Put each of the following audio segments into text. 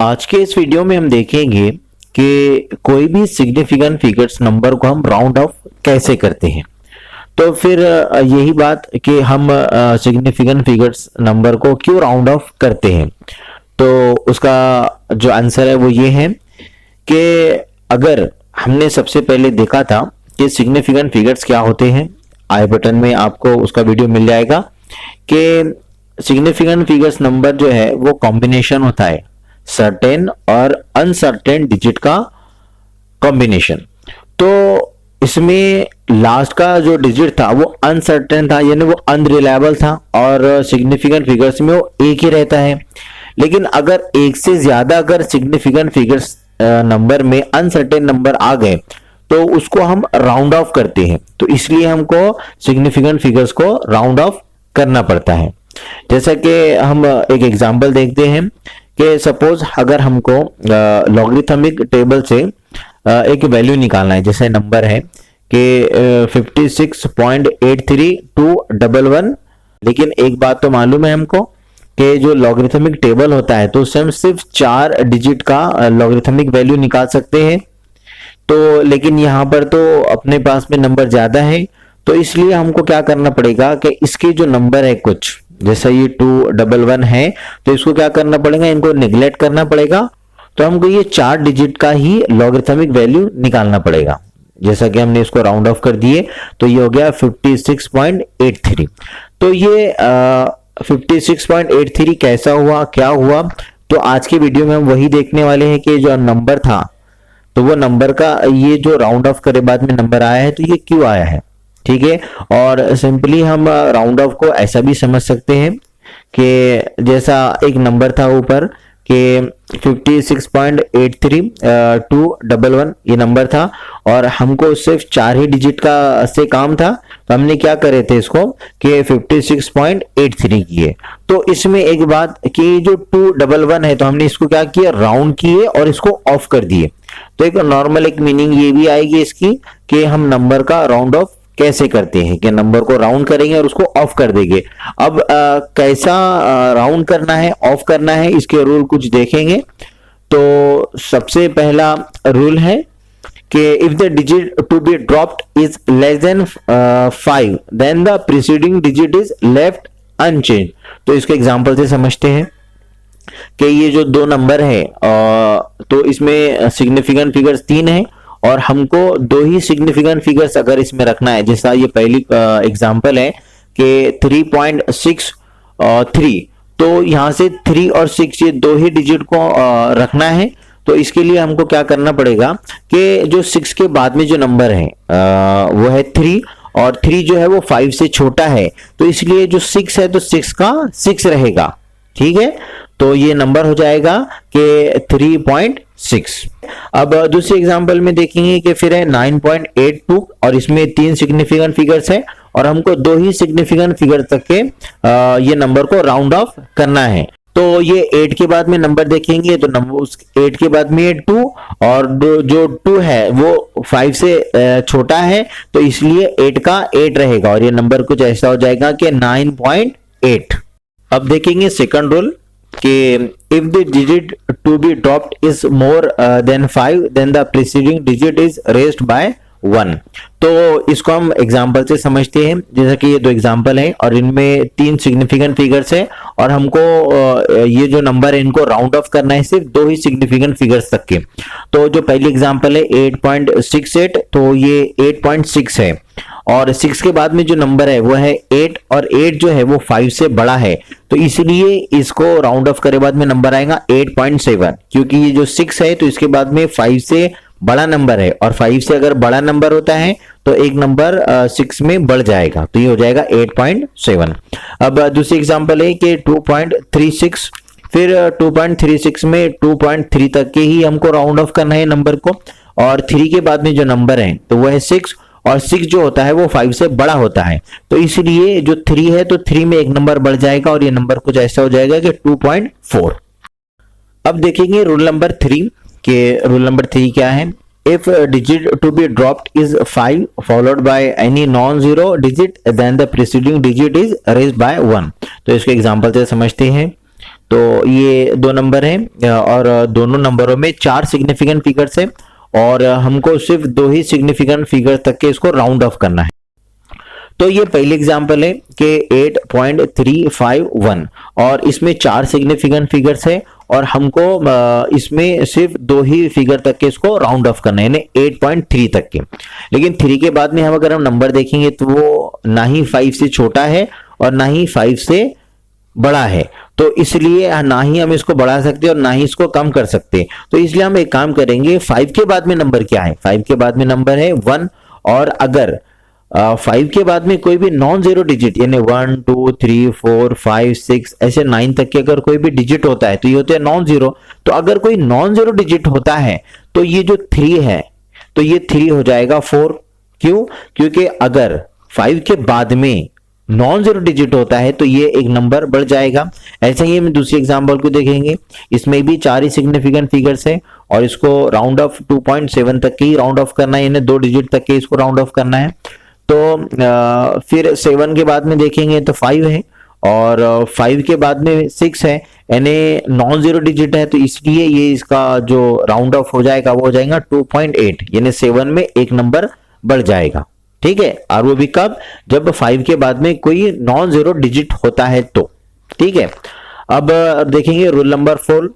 आज के इस वीडियो में हम देखेंगे कि कोई भी सिग्निफिकेंट फिगर्स नंबर को हम राउंड ऑफ कैसे करते हैं। तो फिर यही बात कि हम सिग्निफिकेंट फिगर्स नंबर को क्यों राउंड ऑफ करते हैं, तो उसका जो आंसर है वो ये है कि अगर हमने सबसे पहले देखा था कि सिग्निफिकेंट फिगर्स क्या होते हैं, आई बटन में आपको उसका वीडियो मिल जाएगा कि सिग्निफिकेंट फिगर्स नंबर जो है वो कॉम्बिनेशन होता है सर्टेन और अनसर्टेन डिजिट का कॉम्बिनेशन। तो इसमें लास्ट का जो डिजिट था वो अनसर्टेन था, यानी वो अनरिलायबल था, और सिग्निफिकेंट फिगर्स में वो एक ही रहता है। लेकिन अगर एक से ज्यादा अगर सिग्निफिकेंट फिगर्स नंबर में अनसर्टेन नंबर आ गए तो उसको हम राउंड ऑफ करते हैं। तो इसलिए हमको सिग्निफिकेंट फिगर्स को राउंड ऑफ करना पड़ता है। जैसा कि हम एक एग्जांपल देखते हैं कि सपोज अगर हमको लॉगरिथमिक टेबल से एक वैल्यू निकालना है, जैसे नंबर है कि 56.83211। लेकिन एक बात तो मालूम है हमको कि जो लॉगरिथमिक टेबल होता है तो उससे हम सिर्फ 4 डिजिट का लॉगरिथमिक वैल्यू निकाल सकते हैं। तो लेकिन यहाँ पर तो अपने पास में नंबर ज्यादा है, तो इसलिए हमको क्या करना पड़ेगा कि इसके जो नंबर है कुछ जैसा ये 211 है, तो इसको क्या करना पड़ेगा, इनको निगलेक्ट करना पड़ेगा। तो हमको ये 4 डिजिट का ही लॉगरिथमिक वैल्यू निकालना पड़ेगा। जैसा कि हमने इसको राउंड ऑफ कर दिए तो ये हो गया 56.83। तो ये 56.83 कैसा हुआ, क्या हुआ, तो आज की वीडियो में हम वही देखने वाले हैं कि जो नंबर था तो वो नंबर का ये जो राउंड ऑफ करे बाद में नंबर आया है तो ये क्यों आया है। ठीक है, और सिंपली हम राउंड ऑफ को ऐसा भी समझ सकते हैं कि जैसा एक नंबर था ऊपर कि 56.83 ये नंबर था और हमको सिर्फ 4 ही डिजिट का से काम था, तो हमने क्या करे थे इसको कि 56.83 किए। तो इसमें एक बात कि जो 211 है तो हमने इसको क्या किया, राउंड किए और इसको ऑफ कर दिए। तो एक नॉर्मल एक मीनिंग ये भी आएगी इसकी कि हम नंबर का राउंड ऑफ कैसे करते हैं, कि नंबर को राउंड करेंगे और उसको ऑफ कर देंगे। अब कैसा राउंड करना है, ऑफ करना है, इसके रूल कुछ देखेंगे। तो सबसे पहला रूल है कि if the digit to be dropped is less than 5 then the preceding digit is left unchange. तो इसके एग्जांपल से समझते हैं कि ये जो दो नंबर है तो इसमें सिग्निफिकेंट फिगर्स 3 है और हमको 2 ही सिग्निफिकेंट फिगर्स अगर इसमें रखना है। जैसा ये पहली एग्जांपल है कि 3.63, तो यहाँ से 3 और 6 ये 2 ही डिजिट को रखना है। तो इसके लिए हमको क्या करना पड़ेगा कि जो 6 के बाद में जो नंबर है वो है 3, और 3 जो है वो 5 से छोटा है, तो इसलिए जो 6 है तो 6 का 6 रहेगा। ठीक है, तो ये नंबर हो जाएगा कि 3.6। अब दूसरे एग्जांपल में देखेंगे कि फिर है 9.82 और इसमें 3 सिग्निफिकेंट फिगर्स है और हमको 2 ही सिग्निफिकेंट फिगर तक के ये नंबर को राउंड ऑफ करना है। तो ये 8 के बाद में नंबर देखेंगे तो नंबर 8 के बाद में 2 और जो 2 है वो 5 से छोटा है, तो इसलिए 8 का 8 रहेगा और ये नंबर कुछ ऐसा हो जाएगा कि 9.8। अब देखेंगे सेकंड रूल कि if the digit to be dropped is more than 5 then the preceding digit is raised by 1। तो इसको हम एग्जांपल से समझते हैं। जैसा कि ये 2 एग्जांपल है और इनमें 3 सिग्निफिकेंट फिगर्स है और हमको ये जो नंबर है इनको राउंड ऑफ करना है सिर्फ 2 ही सिग्निफिकेंट फिगर्स तक के। तो जो पहली एग्जांपल है 8.68, तो ये 8.6 है और 6 के बाद में जो नंबर है वो है 8 और 8 जो है वो 5 से बड़ा है, तो इसलिए इसको राउंड ऑफ करे बाद में नंबर आएगा 8.7। क्योंकि ये जो 6 है तो इसके बाद में 5 से बड़ा नंबर है और 5 से अगर बड़ा नंबर होता है तो एक नंबर 6 में बढ़ जाएगा, तो ये हो जाएगा 8.7। अब दूसरी एग्जांपल है कि 2.36, फिर 2.36 में 2.3 तक के ही हमको राउंड ऑफ करना है नंबर को, और 3 के बाद में जो नंबर है तो वो है 6 और 6 जो होता है वो 5 से बड़ा होता है, तो इसलिए जो 3 है तो 3 में एक नंबर बढ़ जाएगा और ये नंबर कुछ ऐसा हो जाएगा कि 2.4। अब देखेंगे रूल नंबर 3 के रूल नंबर 3 क्या है। If digit to be dropped is 5 followed by any non zero digit then the preceding digit is raised by 1। तो इसके एग्जांपल से समझते हैं। तो ये दो नंबर हैं और दोनों नंबरों में 4 सिग्निफिकेंट फिगर्स है और हमको सिर्फ 2 ही सिग्निफिकेंट फिगर तक के इसको राउंड ऑफ करना है। तो ये पहली एग्जांपल है कि 8.351 और इसमें 4 सिग्निफिकेंट फिगर्स है और हमको इसमें सिर्फ 2 ही फिगर तक के इसको राउंड ऑफ करना है, यानी 8.3 तक के। लेकिन 3 के बाद में हम अगर हम नंबर देखेंगे तो वो ना ही 5 से छोटा है और ना ही 5 से बड़ा है, तो इसलिए ना ही हम इसको बढ़ा सकते और ना ही इसको कम कर सकते। तो इसलिए हम एक काम करेंगे, 5 के बाद में नंबर क्या है? 5 के बाद में नंबर है 1 और अगर 5 के बाद में कोई भी नॉन जीरो डिजिट यानी 1 2 3 4 5 6 ऐसे 9 तक के अगर कोई भी डिजिट होता है तो ये होते हैं नॉन जीरो। तो अगर कोई नॉन जीरो डिजिट होता है तो ये जो 3 है तो ये 3 हो जाएगा 4। क्यों? क्योंकि अगर 5 के बाद में नॉन जीरो डिजिट होता है तो ये एक नंबर बढ़ जाएगा। ऐसे ही हम दूसरी एग्जांपल को देखेंगे, इसमें भी 4 ही सिग्निफिकेंट फिगर्स है और इसको राउंड ऑफ 2.7 तक के ही राउंड ऑफ करना है, यानी 2 डिजिट तक के इसको राउंड ऑफ करना है। तो फिर 7 के बाद में देखेंगे तो 5 है और 5 के बाद में 6 है, यानी नॉन जीरो डिजिट है, तो इसलिए ये इसका जो राउंड ऑफ हो जाएगा वो हो जाएगा 2.8, यानी 7 में एक नंबर बढ़ जाएगा। ठीक है, और वो भी कब? जब 5 के बाद में कोई नॉन जीरो डिजिट होता है तो। ठीक है, अब देखेंगे रूल नंबर 4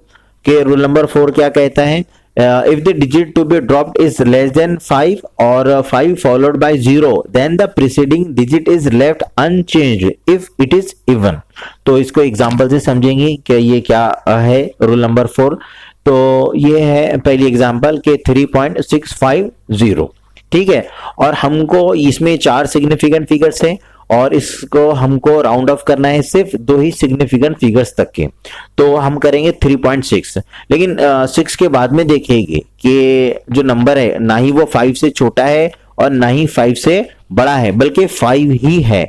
के रूल नंबर 4 क्या कहता है? If the digit to be dropped is less than 5 or 5 followed by 0, then the preceding digit is left unchanged if it is even। तो इसको एग्जांपल से समझेंगे कि ये क्या है रूल नंबर 4। तो ये है पहली एग्जांपल के 3.650। ठीक है, और हमको इसमें 4 सिग्निफिकेंट फिगर्स हैं और इसको हमको राउंड ऑफ करना है सिर्फ 2 ही सिग्निफिकेंट फिगर्स तक के। तो हम करेंगे 3.6, लेकिन 6 के बाद में देखेंगे कि जो नंबर है ना ही वो 5 से छोटा है और ना ही 5 से बड़ा है, बल्कि 5 ही है।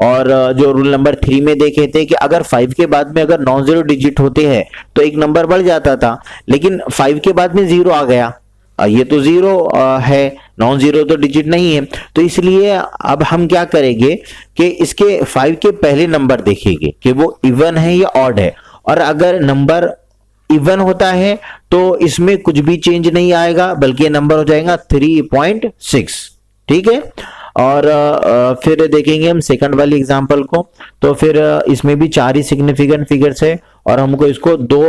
और जो रूल नंबर 3 में देखे थे कि अगर 5 के बाद में अगर नॉन जीरो डिजिट होते हैं तो एक नंबर बढ़ जाता था, लेकिन 5 के बाद में 0 आ गया, ये तो 0 है, नॉन जीरो तो डिजिट नहीं है। तो इसलिए अब हम क्या करेंगे कि इसके 5 के पहले नंबर देखेंगे कि वो इवन है या ऑड है, और अगर नंबर इवन होता है तो इसमें कुछ भी चेंज नहीं आएगा, बल्कि ये नंबर हो जाएगा 3.6। ठीक है, और फिर देखेंगे हम सेकंड वाली एग्जांपल को। तो फिर इसमें भी 4 ही सिग्निफिकेंट फिगर्स है और हमको इसको 2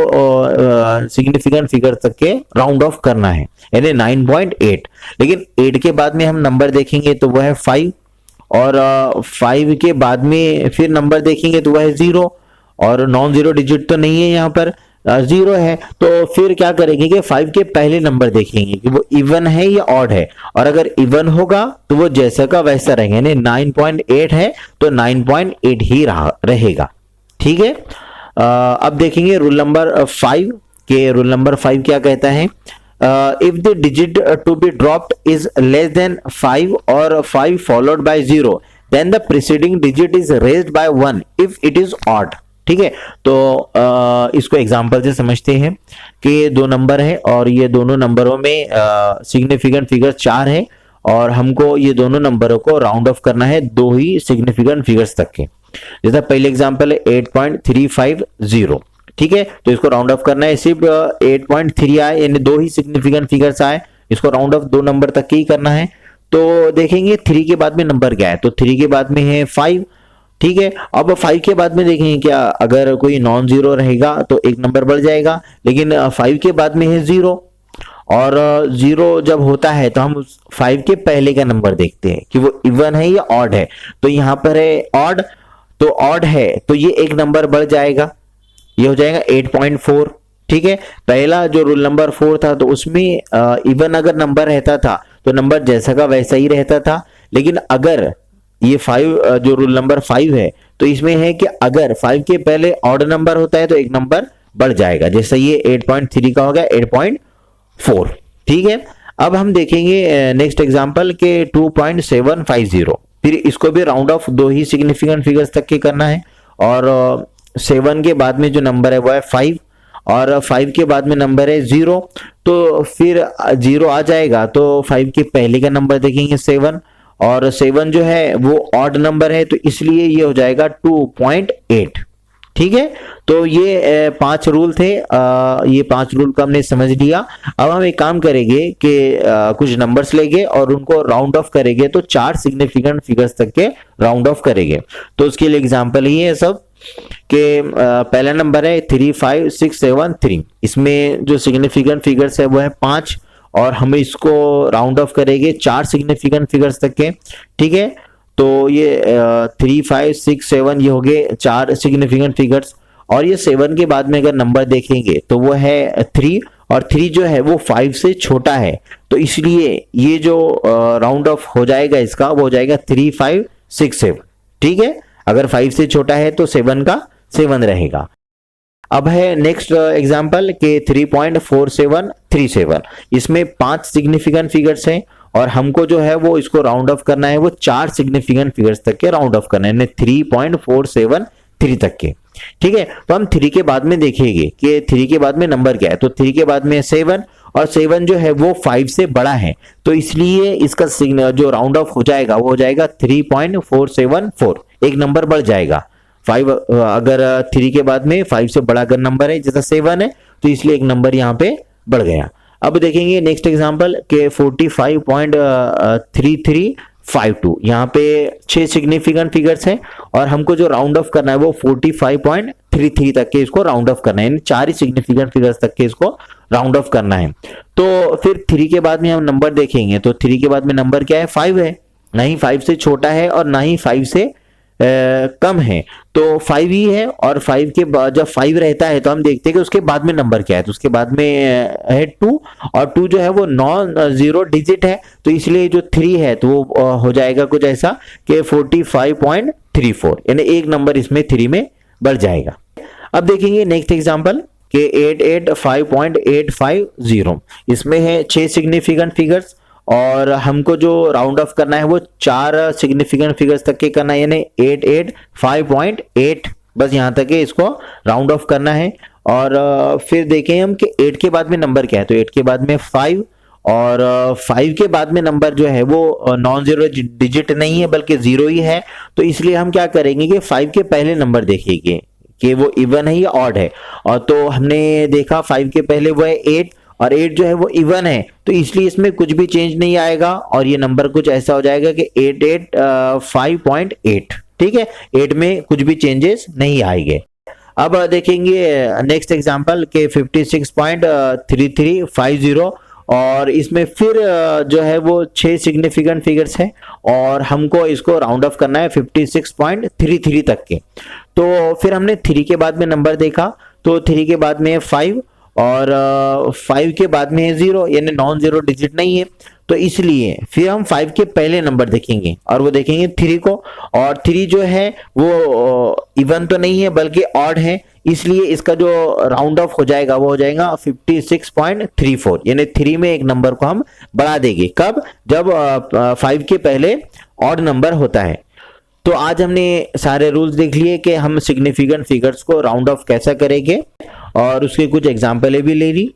सिग्निफिकेंट फिगर तक के राउंड ऑफ करना है, यानी 9.8। लेकिन 8 के बाद में हम नंबर देखेंगे तो वह है 5 और 5 के बाद में फिर नंबर देखेंगे तो वह है 0 और नॉन जीरो डिजिट तो नहीं है, यहाँ पर 0 है। तो फिर क्या करेंगे कि 5 के पहले नंबर देखेंगे कि वो इवन है या ऑड है, और अगर इवन होगा तो वो जैसा का वैसा रहेगा, यानी 9.8 है तो 9.8 ही रहेगा। ठीक है, अब देखेंगे रूल नंबर 5 के रूल नंबर 5 क्या कहता है? If the digit to be dropped is less than 5 और 5 followed by 0, then the preceding digit is raised by 1 if it is odd. ठीक है, तो इसको एग्जांपल से समझते हैं कि 2 नंबर है और ये दोनों नंबरों में सिग्निफिकेंट फिगर 4 है और हमको ये दोनों नंबरों को राउंड ऑफ करना है 2 ही सिग्निफिकेंट फिगर्स तक के। जैसा पहले एग्जांपल है 8.350। ठीक है, तो इसको राउंड ऑफ करना है, सिर्फ 8.3 आए, यानी 2 ही सिग्निफिकेंट फिगर्स आए, इसको राउंड ऑफ 2 नंबर तक ही करना है। तो देखेंगे 3 के बाद में नंबर क्या है, तो 3 के बाद में है 5। ठीक है, अब 5 के बाद में देखेंगे क्या, अगर कोई नॉन जीरो रहेगा तो एक नंबर बढ़ जाएगा, लेकिन 5 के बाद में है 0 और 0 जब होता है तो हम 5 के पहले का नंबर देखते हैं कि वो इवन है या ऑड है। तो यहाँ पर है ऑड, तो ऑड है तो ये एक नंबर बढ़ जाएगा, ये हो जाएगा 8.4। ठीक है, पहला जो रूल नंबर 4 था तो उसमें इवन अगर नंबर रहता था तो नंबर जैसा का वैसा ही रहता था, लेकिन अगर ये 5 जो रूल नंबर 5 है तो इसमें है कि अगर 5 के पहले ऑड नंबर होता है तो एक नंबर बढ़ जाएगा, जैसे ये 8.3 का हो गया 8.4। ठीक है, अब हम देखेंगे नेक्स्ट एग्जांपल के 2.750। फिर इसको भी round of 2 he significant figures तक के करना है और 7 के बाद में जो नंबर है वो है 5 और 5 के बाद में नंबर है 0, तो फिर 0 आ जाएगा तो 5 के पहले का नंबर देखेंगे 7 और 7 जो है वो ऑड नंबर है तो इसलिए ये हो जाएगा 2.8। ठीक है, तो ये 5 रूल थे। ये 5 रूल को हमने समझ लिया। अब हम एक काम करेंगे कि कुछ नंबर्स लेंगे और उनको राउंड ऑफ करेंगे, तो 4 सिग्निफिकेंट फिगर्स तक के राउंड ऑफ करेंगे। तो उसके लिए एग्जांपल ही है सब कि पहला नंबर है 3 5 6 7 3। इसमें जो सिग्निफिकेंट फिगर्स है वो है 5 और हम इसको राउंड ऑफ करेंगे 4 सिग्निफिकेंट फिगर्स तक के। ठीक है, तो ये 3 5 6 7 ये हो गए 4 सिग्निफिकेंट फिगर्स। और ये 7 के बाद में अगर नंबर देखेंगे तो वो है 3 और 3 जो है वो 5 से छोटा है, तो इसलिए ये जो राउंड ऑफ हो जाएगा इसका वो हो जाएगा 3 5 6 7। ठीक है, अगर 5 से छोटा है तो 7 का 7 रहेगा। अब है नेक्स्ट एग्जांपल के 3.4737। इसमें 5 सिग्निफिकेंट फिगर्स हैं और हमको जो है वो इसको राउंड ऑफ करना है, वो 4 सिग्निफिकेंट फिगर्स तक के राउंड ऑफ करना है, 3.473 तक के। ठीक है, तो हम 3 के बाद में देखेंगे कि 3 के बाद में नंबर क्या है। तो 3 के बाद में 7 और 7 जो है वो 5 से बड़ा है, तो इसलिए इसका जो राउंड ऑफ हो जाएगा वो हो जाएगा 3.474, एक नंबर बढ़ जाएगा। 5 अगर 3 के बाद में 5 से बड़ा अगर नंबर है जैसा 7 है तो इसलिए एक नंबर यहाँ पे बढ़ गया। अब देखेंगे नेक्स्ट एग्जांपल के 45.3352। यहाँ पे 6 सिग्निफिकेंट फिगर्स हैं और हमको जो राउंड ऑफ करना है वो 45.33 तक के इसको राउंड ऑफ करना है, यानी 4 ही सिग्निफिकेंट फिगर्स तक के इसको राउंड ऑफ करना है। तो फिर 3 के बाद में हम नंबर देखेंगे तो 3 के बाद में नंबर क्या है, 5 है, ना ही 5 से छोटा है और ना ही 5 से कम है, तो 5 ही है। और 5 के बाद जब 5 रहता है तो हम देखते हैं कि उसके बाद में नंबर क्या है, तो उसके बाद में है 2 और 2 जो है वो नॉन जीरो डिजिट है, तो इसलिए जो 3 है तो वो हो जाएगा कुछ ऐसा कि 45.34, यानी एक नंबर इसमें 3 में बढ़ जाएगा। अब देखेंगे नेक्स्ट एग्जांपल के 885.850। इसमें है 6 सिग्निफिकेंट फिगर्स और हमको जो राउंड ऑफ करना है वो 4 सिग्निफिकेंट फिगर्स तक के करना है, यानी 885.8, बस यहाँ तक के इसको राउंड ऑफ करना है। और फिर देखें हम कि 8 के बाद में नंबर क्या है, तो 8 के बाद में 5 और 5 के बाद में नंबर जो है वो नॉन जीरो डिजिट नहीं है बल्कि 0 ही है, तो इसलिए हम क्या करेंगे कि 5 के पहले नंबर देखेंगे कि वो इवन है या ऑड है। और तो हमने देखा 5 के पहले वो है 8 और 8 जो है वो इवन है, तो इसलिए इसमें कुछ भी चेंज नहीं आएगा और ये नंबर कुछ ऐसा हो जाएगा कि 885.8। ठीक है, 8 में कुछ भी चेंजेस नहीं आएंगे। अब देखेंगे नेक्स्ट एग्जांपल के 56.3350 और इसमें फिर जो है वो 6 सिग्निफिकेंट फिगर्स है और हमको इसको राउंड ऑफ करना है 56.33 तक के। तो फिर हमने 3 के बाद में नंबर देखा, तो 3 के बाद में 5 और 5 के बाद में है 0, यानी नॉन जीरो डिजिट नहीं है, तो इसलिए फिर हम 5 के पहले नंबर देखेंगे और वो देखेंगे 3 को, और 3 जो है वो इवन तो नहीं है बल्कि ऑड है, इसलिए इसका जो राउंड ऑफ हो जाएगा वो हो जाएगा 56.34, यानी 3 में एक नंबर को हम बढ़ा देंगे। कब, जब 5 के पहले ऑड नंबर होता है। तो आज हमने सारे रूल्स देख लिए कि हम सिग्निफिकेंट फिगर्स को राउंड ऑफ कैसा करेंगे और उसके कुछ एग्जाम्पलें भी ले ली।